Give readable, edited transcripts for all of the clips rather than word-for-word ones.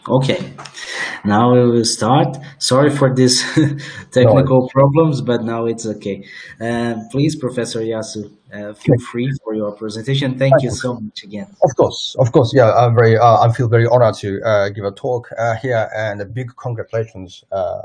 Okay, now we will start. Sorry for this No worries. technical problems, but now it's okay. Please, Professor Yasu, feel Okay, free for your presentation. Thank thank you you. so much again. Of course. Yeah, I feel very honored to give a talk here, and a big congratulations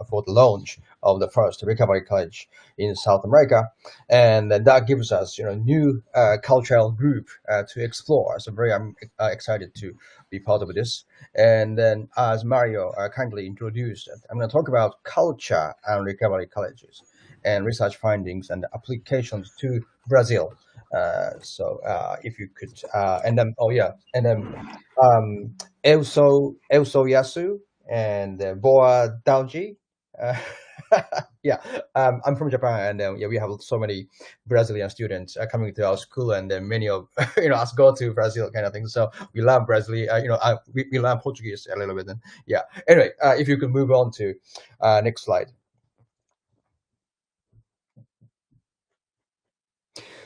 for the launch of the first recovery college in South America, and that gives us, new cultural group to explore. So very excited to be part of this. And then, as Mario kindly introduced, I'm going to talk about culture and recovery colleges, and research findings and applications to Brazil. If you could, and then oh yeah, and then Elso Yasu and Boa Dalji. Uh, yeah, I'm from Japan, and yeah, we have so many Brazilian students coming to our school, and many of us go to Brazil kind of thing. So we learn Brazil, we learn Portuguese a little bit. And yeah, anyway, if you could move on to next slide.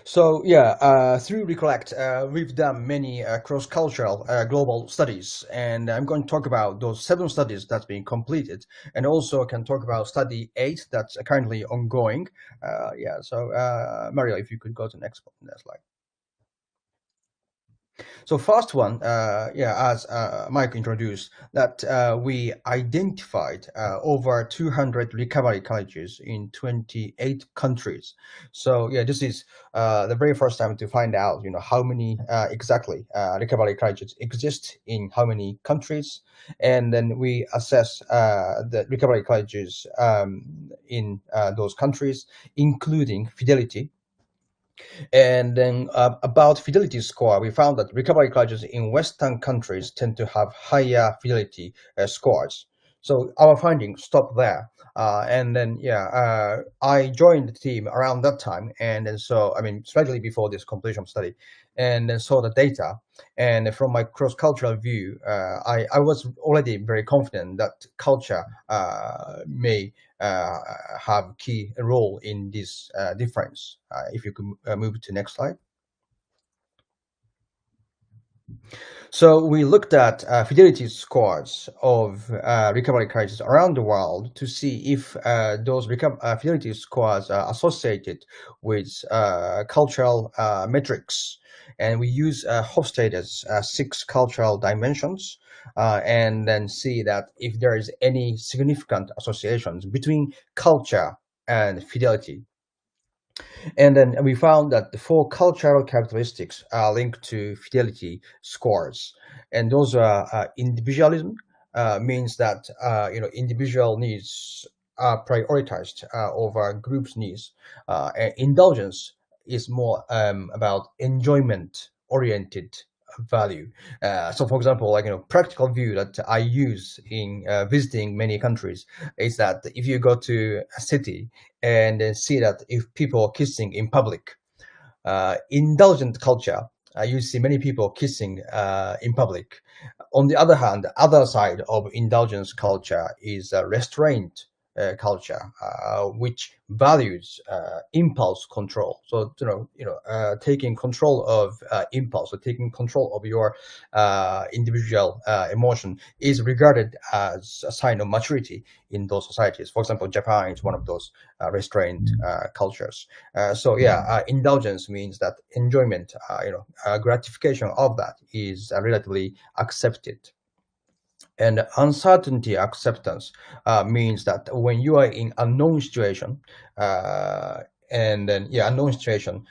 So yeah, through Recollect, we've done many cross-cultural global studies, and I'm going to talk about those 7 studies that's been completed, and also can talk about study 8 that's currently ongoing. Mario, if you could go to the next slide. So first one, as Mike introduced, that we identified over 200 recovery colleges in 28 countries. So yeah, this is the very first time to find out, how many exactly recovery colleges exist in how many countries, and then we assess the recovery colleges in those countries, including fidelity. And then about fidelity score, we found that recovery colleges in Western countries tend to have higher fidelity scores. So our findings stop there. I joined the team around that time, and then so I mean slightly before this completion study, and then saw the data. And from my cross-cultural view, I was already very confident that culture may uh, have key role in this difference. If you could move to next slide. So we looked at fidelity scores of recovery crises around the world to see if those fidelity scores are associated with cultural metrics. And we use Hofstede's 6 cultural dimensions, and then see that if there is any significant associations between culture and fidelity. And then we found that the 4 cultural characteristics are linked to fidelity scores, and those are individualism, means that individual needs are prioritized over groups' needs. And indulgence is more about enjoyment oriented value. So, for example, like practical view that I use in visiting many countries is that if you go to a city and then see that if people are kissing in public, indulgent culture, you see many people kissing in public. On the other hand, the other side of indulgence culture is restraint culture, which values impulse control. So taking control of impulse, or taking control of your individual emotion, is regarded as a sign of maturity in those societies. For example, Japan is one of those restrained cultures. Indulgence means that enjoyment, gratification of that is relatively accepted. And uncertainty acceptance means that when you are in unknown situation, unknown situation,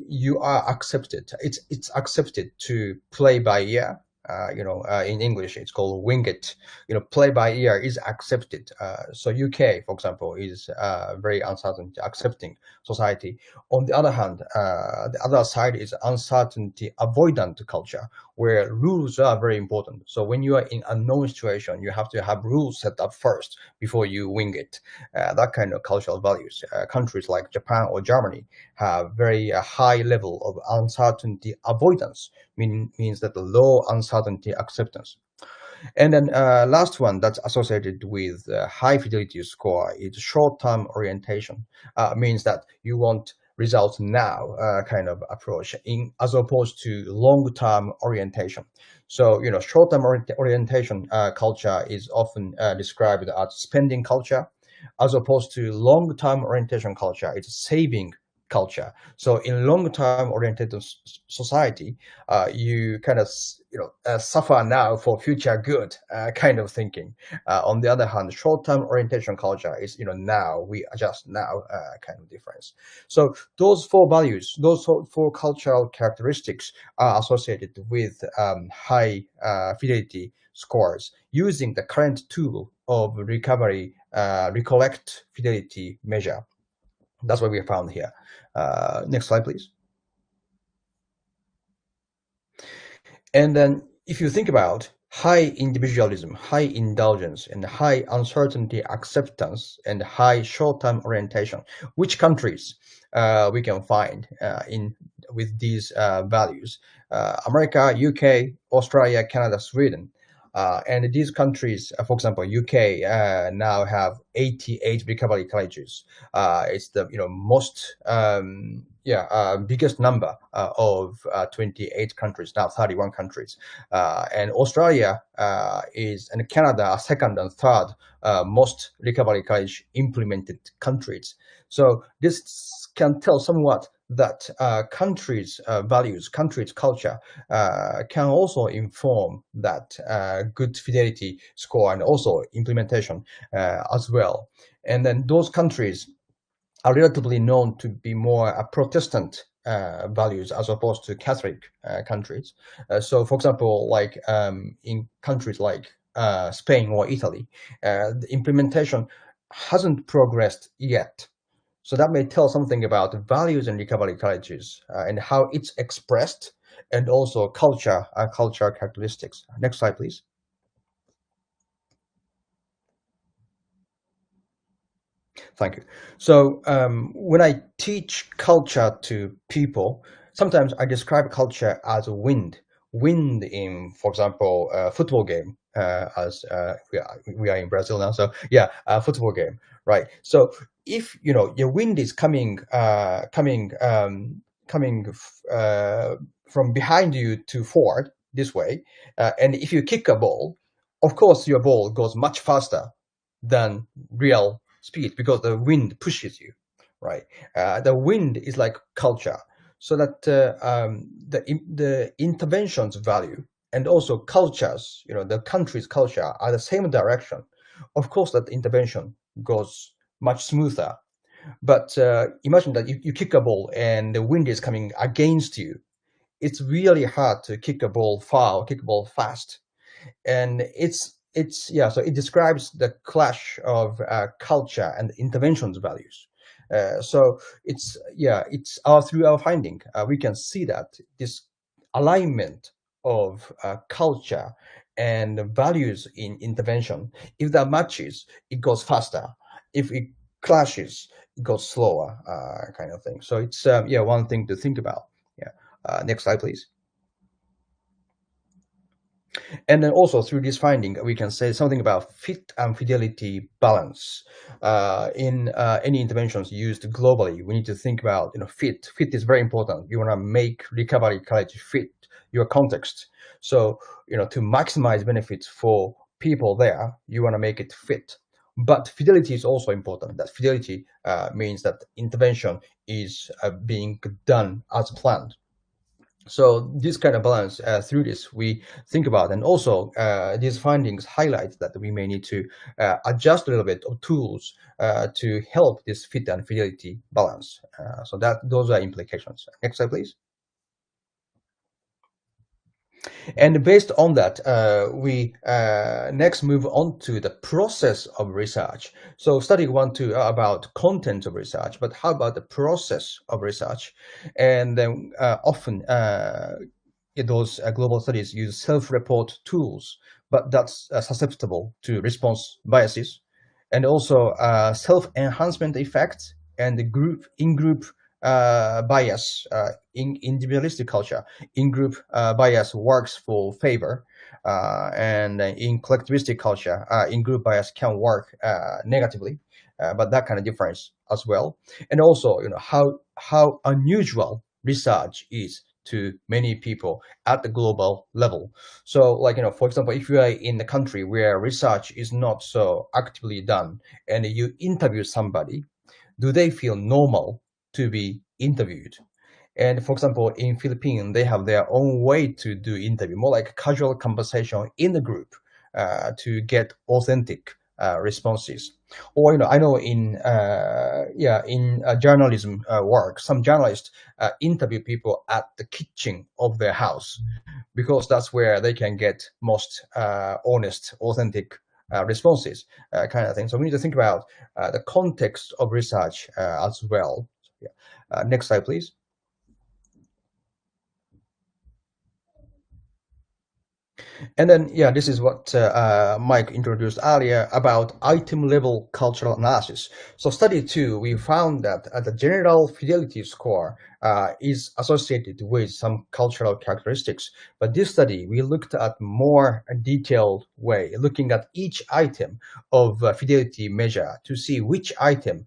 you are accepted. It's accepted to play by ear. In English, it's called wing it. Play by ear is accepted. So UK, for example, is very uncertain, accepting society. On the other hand, the other side is uncertainty avoidant culture, where rules are very important. So when you are in a known situation, you have to have rules set up first before you wing it. That kind of cultural values. Countries like Japan or Germany have very high level of uncertainty avoidance, means that the low uncertainty acceptance. And then last one that's associated with high fidelity score is short-term orientation. Means that you want results now kind of approach in as opposed to long-term orientation. So, short-term orientation culture is often described as spending culture, as opposed to long-term orientation culture, it's saving culture. So in long-term oriented society, you kind of suffer now for future good kind of thinking. On the other hand, short-term orientation culture is now we adjust now kind of difference. So those four values, those four cultural characteristics are associated with high fidelity scores using the current tool of recovery recollect fidelity measure. That's what we found here. Next slide, please. And then if you think about high individualism, high indulgence, and high uncertainty acceptance, and high short-term orientation, which countries we can find in with these values? America, UK, Australia, Canada, Sweden. And these countries, for example, UK now have 88 recovery colleges. It's the most biggest number of 28 countries, now 31 countries. And Australia and Canada are second and third most recovery college implemented countries. So this can tell somewhat that countries' values, countries' culture can also inform that good fidelity score and also implementation as well. And then those countries are relatively known to be more Protestant values as opposed to Catholic countries. So, for example, like in countries like Spain or Italy, the implementation hasn't progressed yet. So that may tell something about the values in recovery colleges and how it's expressed, and also culture characteristics. Next slide, please. Thank you. So when I teach culture to people, sometimes I describe culture as a wind. Wind in, for example, a football game, as we are in Brazil now. So yeah, a football game, right? So if your wind is coming from behind you to forward this way, and if you kick a ball, of course your ball goes much faster than real speed because the wind pushes you, right? The wind is like culture, so that the intervention's value and also cultures, the country's culture are the same direction. Of course, that intervention goes much smoother. But imagine that you kick a ball and the wind is coming against you. It's really hard to kick a ball far or kick a ball fast, and it's yeah, so it describes the clash of culture and interventions values. So through our finding we can see that this alignment of culture and values in intervention, if that matches, it goes faster. If it clashes, it goes slower, kind of thing. So it's one thing to think about. Yeah. Next slide, please. And then also through this finding, we can say something about fit and fidelity balance. In any interventions used globally, we need to think about fit. Fit is very important. You want to make recovery college fit your context. So to maximize benefits for people there, you want to make it fit. But fidelity is also important. That fidelity means that intervention is being done as planned. So this kind of balance through this we think about, and also these findings highlight that we may need to adjust a little bit of tools to help this fit and fidelity balance. So that those are implications. Next slide, please. And based on that, we next move on to the process of research. So study 1, 2 are about content of research, but how about the process of research? And then often those global studies use self-report tools, but that's susceptible to response biases, and also self-enhancement effects and the in-group bias in individualistic culture. In-group bias works for favor, and in collectivistic culture, in group bias can work negatively, but that kind of difference as well. And also, how unusual research is to many people at the global level. So, like, for example, if you are in a country where research is not so actively done, and you interview somebody, do they feel normal to be interviewed? And for example, in Philippines, they have their own way to do interview, more like casual conversation in the group to get authentic responses. Or I know in journalism work, some journalists interview people at the kitchen of their house because that's where they can get most honest, authentic responses, kind of thing. So we need to think about the context of research as well. Yeah. Next slide, please. And then, yeah, this is what Mike introduced earlier about item level cultural analysis. So, study two, we found that the general fidelity score is associated with some cultural characteristics. But this study, we looked at more detailed way, looking at each item of fidelity measure to see which item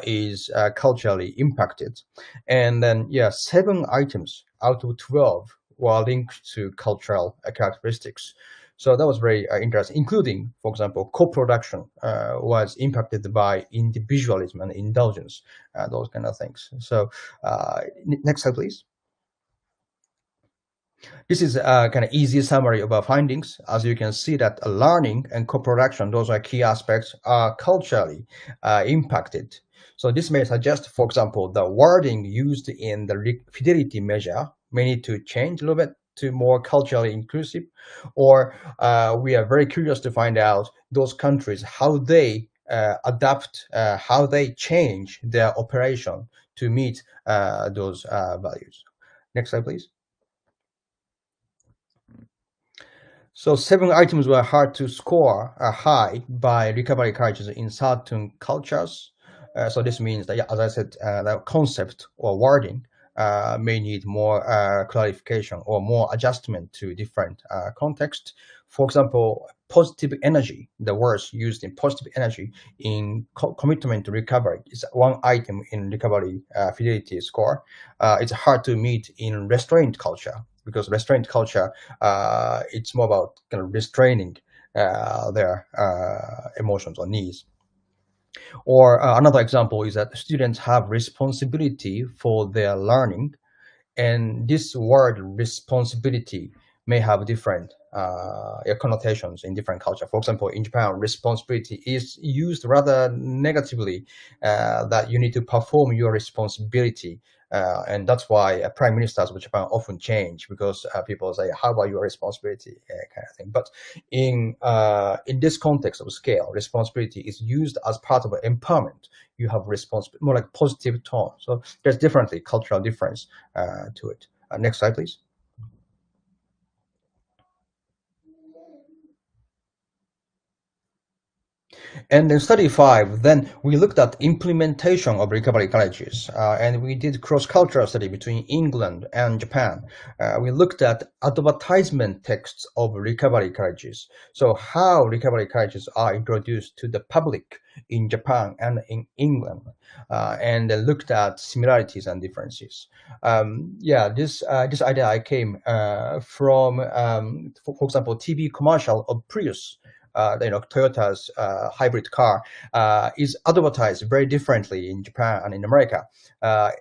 is culturally impacted. And then, yeah, 7 items out of 12 were linked to cultural characteristics. So that was very interesting, including, for example, co-production was impacted by individualism and indulgence, those kind of things. So next slide, please. This is a kind of easy summary of our findings. As you can see that learning and co-production, those are key aspects, are culturally impacted. So this may suggest, for example, the wording used in the fidelity measure may need to change a little bit to more culturally inclusive, or we are very curious to find out those countries, how they adapt, how they change their operation to meet those values. Next slide, please. So 7 items were hard to score high by recovery cultures in certain cultures. So this means that, yeah, as I said, the concept or wording may need more clarification or more adjustment to different context. For example, positive energy, the words used in positive energy in commitment to recovery is one item in recovery fidelity score. It's hard to meet in restraint culture because restraint culture it's more about kind of restraining their emotions or needs. Or another example is that students have responsibility for their learning, and this word responsibility may have different connotations in different culture. For example, in Japan, responsibility is used rather negatively, that you need to perform your responsibility. And that's why prime ministers of Japan often change because people say, "How about your responsibility?" Kind of thing. But in this context of scale, responsibility is used as part of empowerment. You have responsibility, more like positive tone. So there's definitely cultural difference to it. Next slide, please. And in study five, then we looked at implementation of recovery colleges, and we did cross-cultural study between England and Japan. We looked at advertisement texts of recovery colleges. So how recovery colleges are introduced to the public in Japan and in England, and looked at similarities and differences. This idea I came from, for example, TV commercial of Prius. Toyota's hybrid car is advertised very differently in Japan and in America.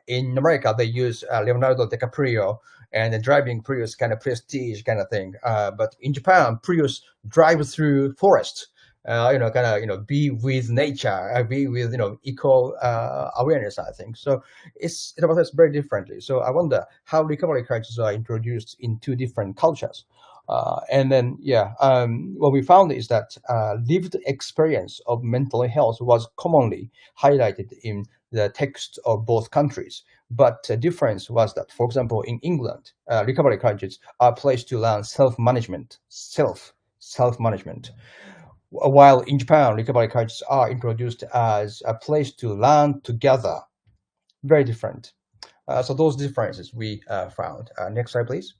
In America, they use Leonardo DiCaprio and the driving Prius kind of prestige kind of thing. But in Japan, Prius drives through forest. Be with nature, be with eco awareness. I think so. It advertised very differently. So I wonder how recovery cultures are introduced in two different cultures. And then, what we found is that lived experience of mental health was commonly highlighted in the text of both countries. But the difference was that, for example, in England, recovery colleges are a place to learn self-management, self-management. While in Japan, recovery colleges are introduced as a place to learn together. Very different. So those differences we found. Next slide, please.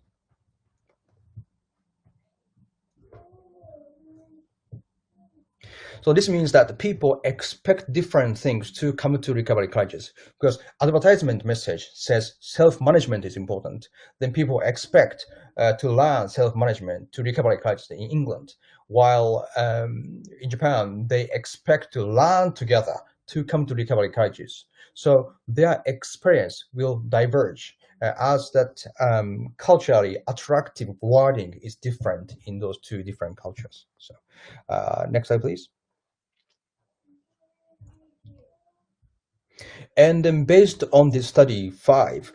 So this means that people expect different things to come to recovery colleges because advertisement message says self-management is important. Then people expect to learn self-management to recovery colleges in England, while in Japan they expect to learn together to come to recovery colleges. So their experience will diverge as that culturally attractive wording is different in those two different cultures. So next slide, please. And then based on this study 5,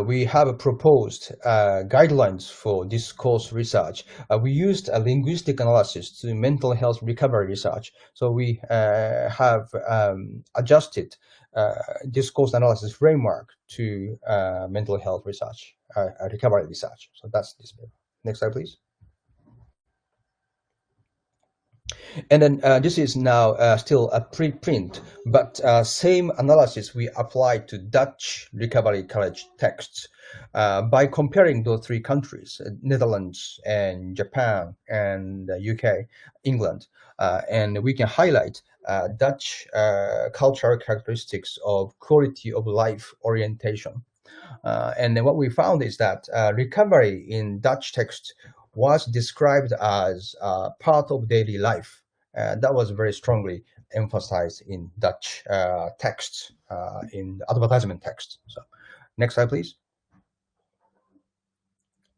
we have proposed guidelines for this course research. We used a linguistic analysis to mental health recovery research. So we have adjusted this course analysis framework to mental health research, recovery research. So that's this paper. Next slide, please. And then this is now still a preprint, but same analysis we applied to Dutch Recovery College texts by comparing those three countries, Netherlands and Japan and UK, England. And we can highlight Dutch cultural characteristics of quality of life orientation. And then what we found is that recovery in Dutch text was described as part of daily life. That was very strongly emphasized in Dutch texts, in advertisement text. So, next slide, please.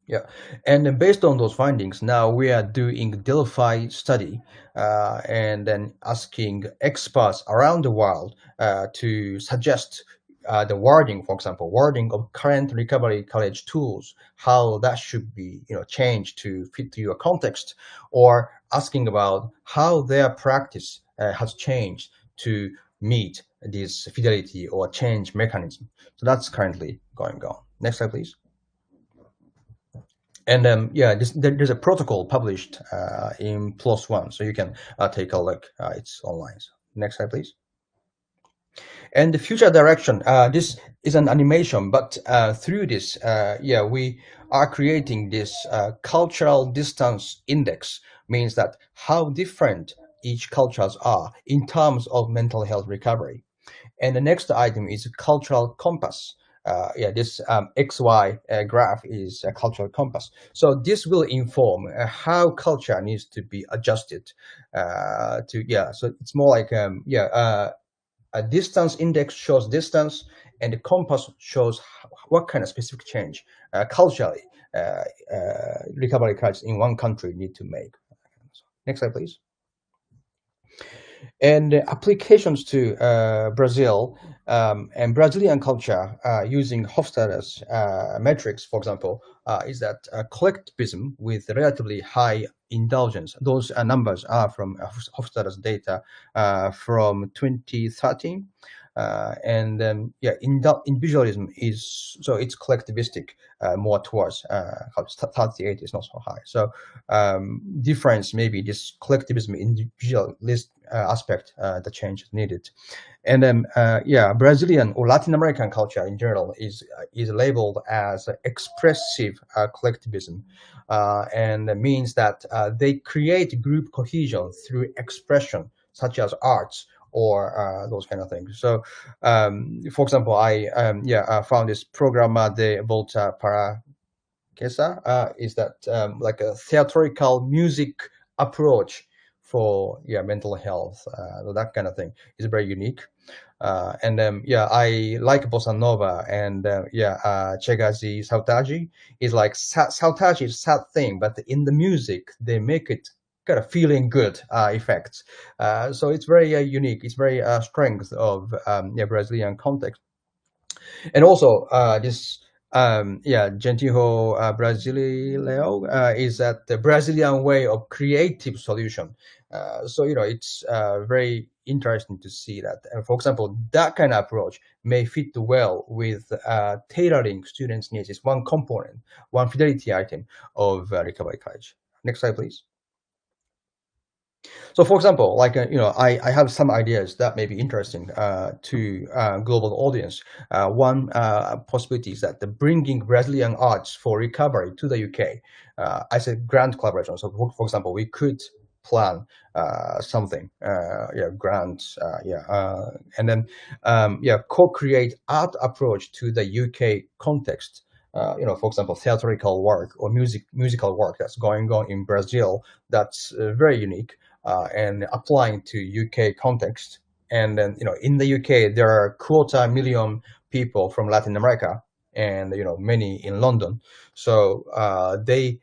Yeah, and then based on those findings, now we are doing Delphi study and then asking experts around the world to suggest the wording, for example, wording of current recovery college tools, how that should be, changed to fit to your context, or asking about how their practice has changed to meet this fidelity or change mechanism. So that's currently going on. Next slide, please. And there's a protocol published in PLOS ONE, so you can take a look. It's online. So next slide, please. And the future direction, this is an animation, but through this, we are creating this cultural distance index, means that how different each cultures are in terms of mental health recovery. And the next item is cultural compass. This XY graph is a cultural compass. So this will inform how culture needs to be adjusted so it's more like, a distance index shows distance, and the compass shows what kind of specific change culturally recovery crisis in one country need to make. Next slide, please. And applications to Brazil and Brazilian culture using Hofstadter's metrics, for example, is that collectivism with relatively high indulgence. Those numbers are from Hofstadter's data from 2013. Individualism is, so it's collectivistic more towards 38 is not so high. So difference, maybe this collectivism individualist aspect, the change is needed. And then Brazilian or Latin American culture in general is labeled as expressive collectivism, and means that they create group cohesion through expression such as arts or those kind of things. So, for example, I found this Programa de Volta para Casa is that like a theatrical music approach for mental health. That kind of thing is very unique. I like bossa nova and Chegazi Sautaji is like Sautaji is sad thing, but in the music they make it kind of feeling good effects. So it's very unique. It's very strength of Brazilian context, and also this Gentilho Brasileiro is that the Brazilian way of creative solution. So it's very interesting to see that. And for example, that kind of approach may fit well with tailoring students' needs. Is one component, one fidelity item of recovery college. Next slide, please. So, for example, like I have some ideas that may be interesting to global audience. One possibility is that the bringing Brazilian arts for recovery to the UK. I said grant collaboration. So, for example, we could plan something, yeah, grants, and then yeah, co-create art approach to the UK context. For example, theatrical work or musical work that's going on in Brazil, that's very unique, and applying to UK context. And then, in the UK, there are quarter million people from Latin America, and many in London. So they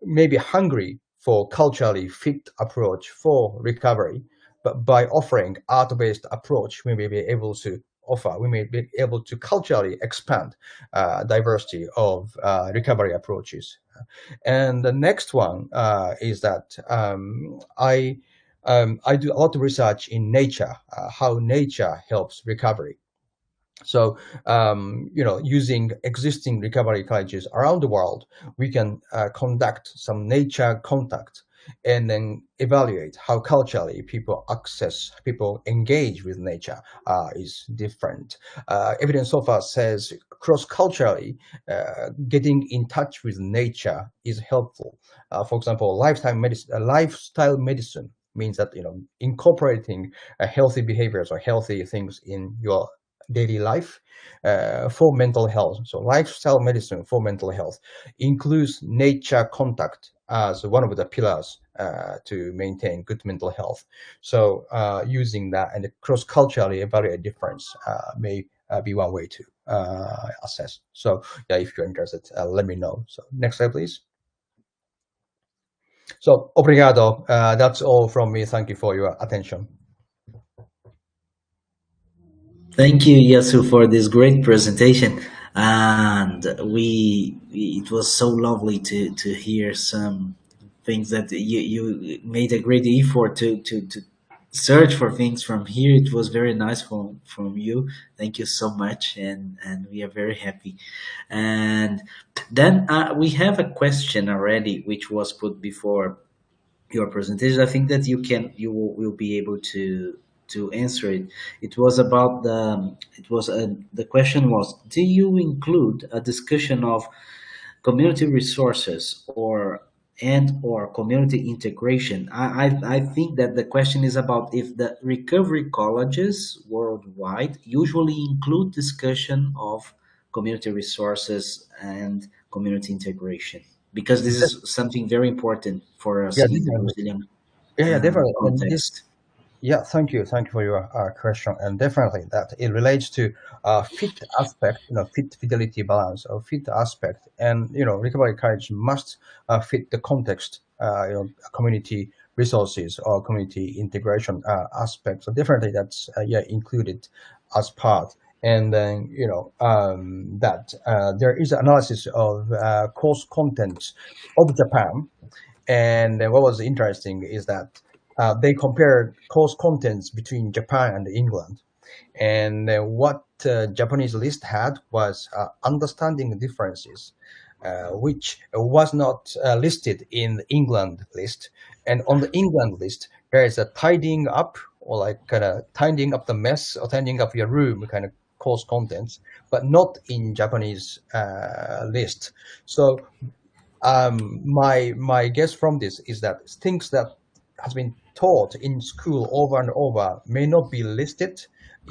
may be hungry for culturally fit approach for recovery, but by offering art-based approach, we may be able to culturally expand diversity of recovery approaches. And the next one is that I do a lot of research in nature, how nature helps recovery. So, using existing recovery colleges around the world, we can conduct some nature contact and then evaluate how culturally people engage with nature is different. Evidence so far says cross-culturally, getting in touch with nature is helpful. For example, lifestyle medicine means that incorporating healthy behaviors or healthy things in your daily life for mental health. So lifestyle medicine for mental health includes nature contact as one of the pillars to maintain good mental health. So using that and cross-culturally evaluate difference may be one way to assess. So yeah, if you're interested, let me know. So next slide, please. So obrigado. That's all from me. Thank you for your attention. Thank you, Yasu, for this great presentation. And it was so lovely to hear some things that you made a great effort to search for things from here. It was very nice from you. Thank you so much, and we are very happy. And then we have a question already, which was put before your presentation. I think that you will be able to answer it. It was about the question was, do you include a discussion of community resources or community integration? I think that the question is about if the recovery colleges worldwide usually include discussion of community resources and community integration, because this is something very important for us Yeah, in the definitely. Brazilian Yeah, definitely. And this context. Yeah, thank you for your question, and definitely that it relates to fit aspect, fit fidelity balance or fit aspect, and recovery courage must fit the context, community resources or community integration aspect. So definitely that's yeah included as part, and then that there is analysis of course contents of Japan, and what was interesting is that they compared course contents between Japan and England. And what Japanese list had was understanding differences, which was not listed in the England list. And on the England list, there is a tidying up, or like kind of tidying up the mess or tidying up your room kind of course contents, but not in Japanese list. So my guess from this is that things that has been taught in school over and over may not be listed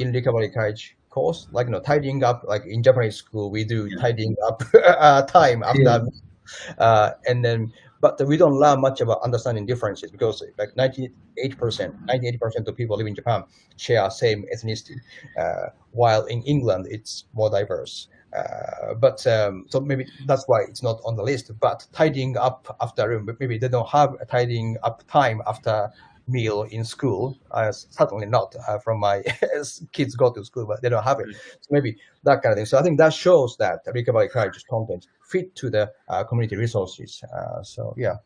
in recovery courage course. Like tidying up, like in Japanese school we do Yeah. tidying up time after Yeah. and then but we don't learn much about understanding differences because like 98% of people living in Japan share same ethnicity, while in England it's more diverse. But so maybe that's why it's not on the list. But tidying up after a room, maybe they don't have a tidying up time after meal in school. Certainly not from my kids go to school, but they don't have it. So maybe that kind of thing. So I think that shows that the recovery courageous content fit to the community resources. So yeah.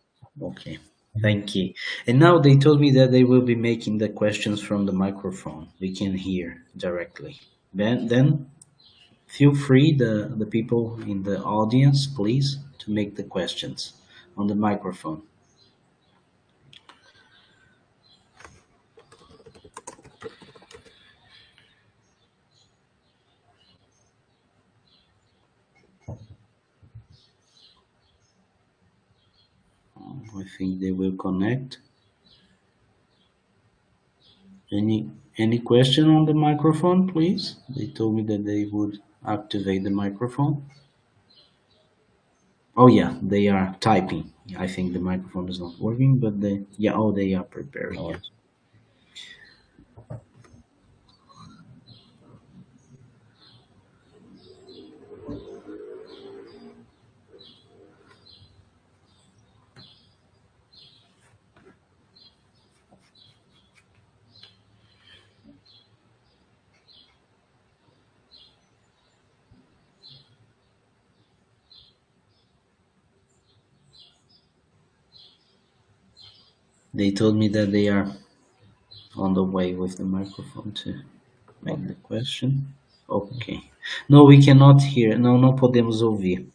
Okay. Thank you. And now they told me that they will be making the questions from the microphone. We can hear directly. Then feel free, the people in the audience, please, to make the questions on the microphone. I think they will connect. Any question on the microphone, please? They told me that they would activate the microphone. Oh yeah, they are typing. I think the microphone is not working, but they are preparing. No Yeah, worries. they told me that they are on the way with the microphone to make the Okay. question. Okay. No, we cannot hear. Não, não podemos ouvir.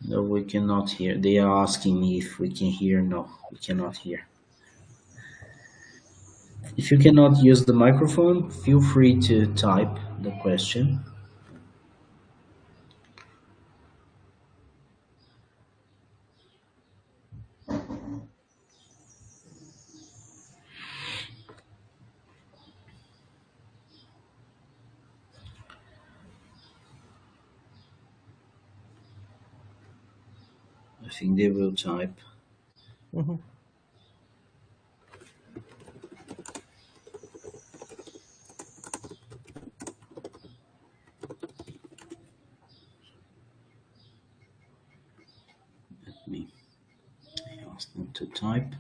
No, we cannot hear. They are asking me if we can hear. No, we cannot hear. If you cannot use the microphone, feel free to type the question. I think they will type. Hmm. Let me ask them to type.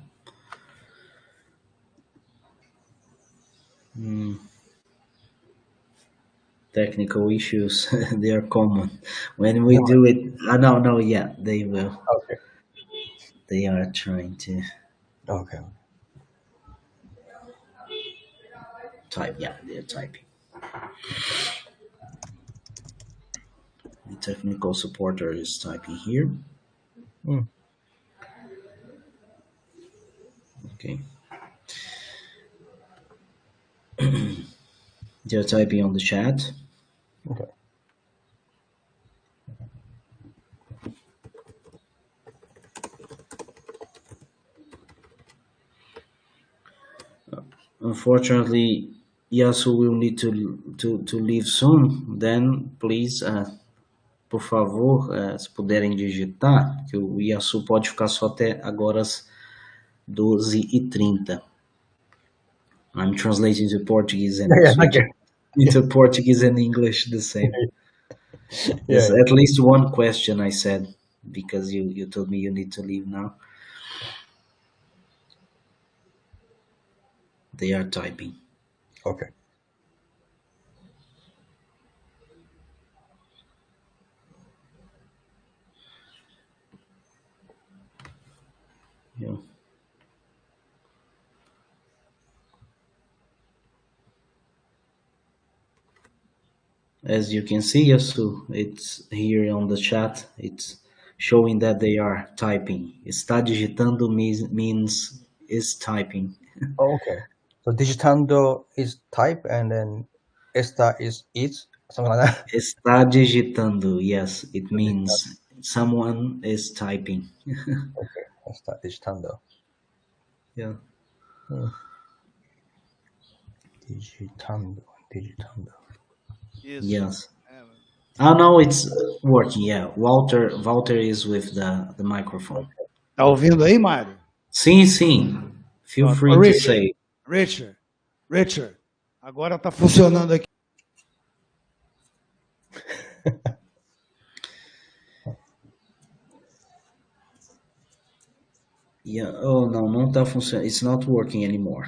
Hmm, technical issues, they are common. When we No do worries. it, no, no, yeah, they will. Okay. They are trying to Okay. type. Yeah, they're typing. The technical supporter is typing here. Mm. Okay, they're typing on the chat. Okay. Unfortunately, Yasu will need to leave soon. Then, please, por favor, se puderem digitar, que o Yasu pode ficar só até agora às 12h30. I'm translating to Portuguese Yeah, and yeah, I get switching into Portuguese and English the same. yeah, There's at least one question I said because you told me you need to leave now. They are typing. yeah. Okay. Yeah. As you can see, Yasu, it's here on the chat. It's showing that they are typing. Está digitando means is typing. Oh, okay. So digitando is type and then esta is it, something like that. Está digitando. Yes, it So digitando. means someone is typing. Okay. Esta digitando. Yeah. Hmm. Digitando. Digitando. Isso. Yes. É, Oh no, it's working. Yeah. Walter is with the microphone. tá ouvindo aí, Mário? Sim, sim. Feel Pronto. Ô, free to say. Richard, Richard, agora tá funcionando aqui. Yeah. Oh no, não tá funcionando. It's not working anymore.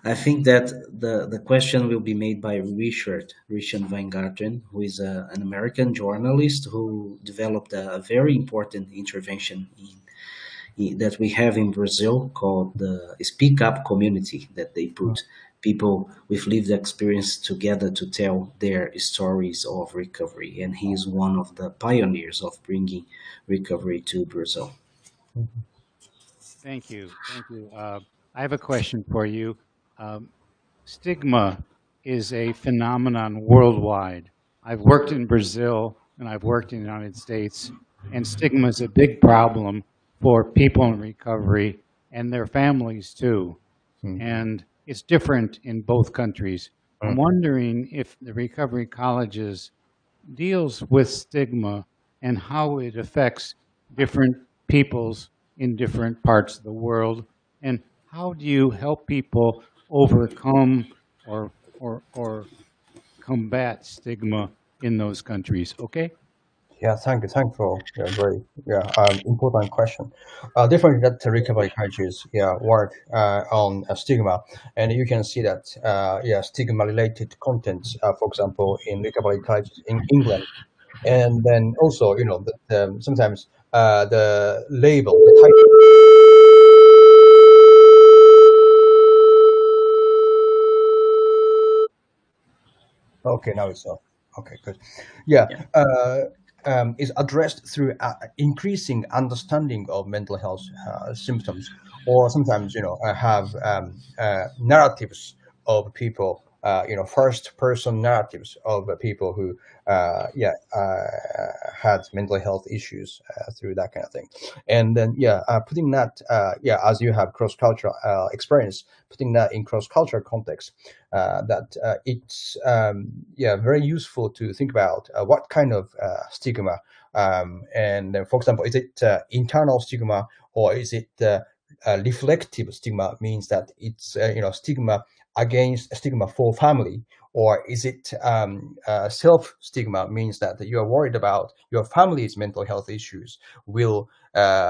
I think that the question will be made by Richard Weingarten, who is an American journalist who developed a very important intervention that we have in Brazil called the Speak Up Community. That they put people with lived experience together to tell their stories of recovery, and he is one of the pioneers of bringing recovery to Brazil. Mhm. Thank you. Thank you. I have a question for you. Um, Stigma is a phenomenon worldwide. I've worked in Brazil and I've worked in the United States. and stigma is a big problem for people in recovery and their families too. And it's different in both countries. I'm wondering if the recovery colleges deals with stigma and how it affects different peoples in different parts of the world, and how do you help people overcome or combat stigma in those countries? Okay. Yeah, thank you. Thank you for very important question. Definitely, that recovery colleges work on stigma, and you can see that stigma related content, for example, in recovery colleges in England, and then also that sometimes the label, the title. Okay, now it's off. Okay, good. Yeah, Yeah. is addressed through increasing understanding of mental health symptoms, or sometimes have narratives of people, first person narratives of people who had mental health issues through that kind of thing, and then putting that as you have cross cultural experience, putting that in cross cultural context, that it's very useful to think about what kind of stigma, and for example, is it internal stigma, or is it reflective stigma, means that it's stigma against stigma for family, or is it self stigma, means that you are worried about your family's mental health issues will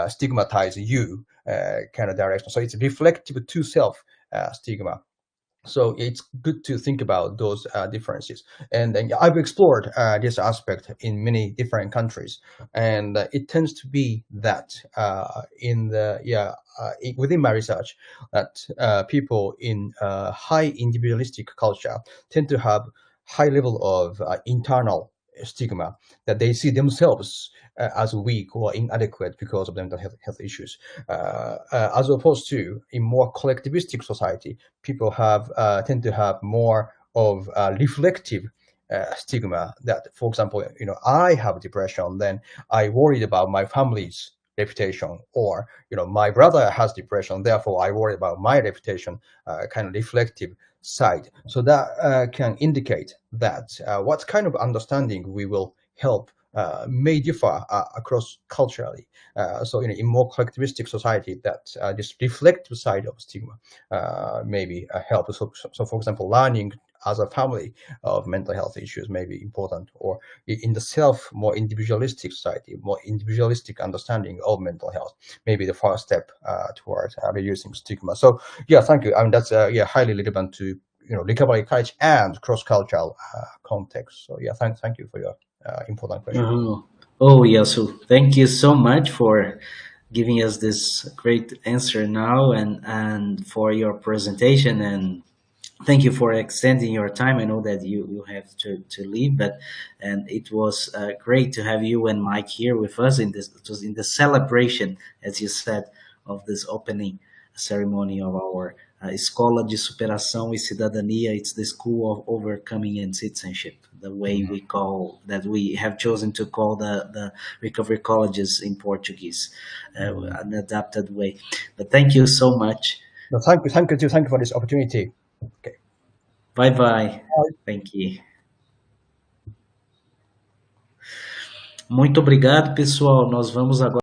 stigmatize you, kind of direction. So it's reflective to self stigma. So it's good to think about those differences, and then I've explored this aspect in many different countries, and it tends to be that in the within my research, that people in high individualistic culture tend to have high level of internal stigma, that they see themselves as weak or inadequate because of mental health issues, as opposed to in more collectivistic society, people have tend to have more of a reflective stigma, that, for example, I have depression, then I worried about my family's reputation, or my brother has depression, therefore I worry about my reputation, kind of reflective side. So that can indicate that what kind of understanding we will help may differ across culturally. So in more collectivistic society, that this reflective side of stigma maybe help. So for example, learning as a family of mental health issues may be important, or in the self, more individualistic society, more individualistic understanding of mental health may be the first step towards reducing stigma. So thank you. I mean, that's highly relevant to recovery college and cross-cultural context. So thank you for your important question. Oh, Yasu, thank you so much for giving us this great answer now, and for your presentation, and thank you for extending your time. I know that you have to leave, but and it was great to have you and Mike here with us in this. It was in the celebration, as you said, of this opening ceremony of our Escola de Superação e Cidadania. It's the School of Overcoming and Citizenship, the way we call that, we have chosen to call the recovery colleges in Portuguese, an adapted way. But thank you so much. No, thank you for this opportunity. Okay. Bye bye. Thank you. Muito obrigado, pessoal. Nós vamos agora